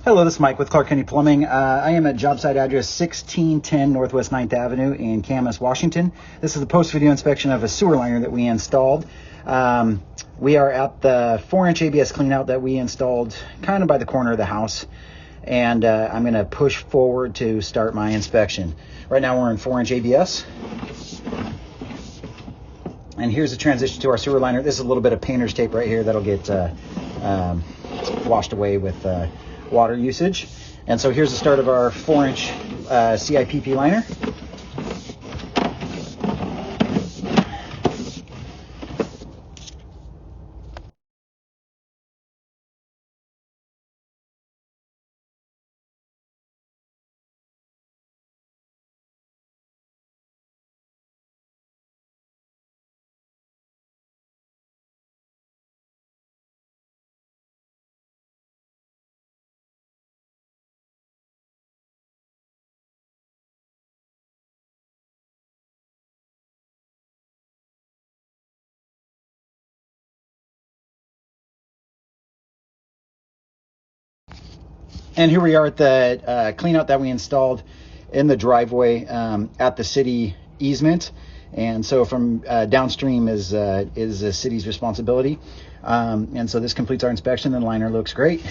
Hello, this is Mike with Clark County Plumbing. I am at job site address 1610 Northwest 9th Avenue in Camas, Washington. This is the post-video inspection of a sewer liner that we installed. We are at the 4-inch ABS cleanout that we installed kind of by the corner of the house. And I'm going to push forward to start my inspection. Right now we're in 4-inch ABS. And here's the transition to our sewer liner. This is a little bit of painter's tape right here that'll get washed away with water usage. And so here's the start of our 4-inch CIPP liner. And here we are at the cleanout that we installed in the driveway at the city easement. And so from downstream is the city's responsibility. And so this completes our inspection. The liner looks great.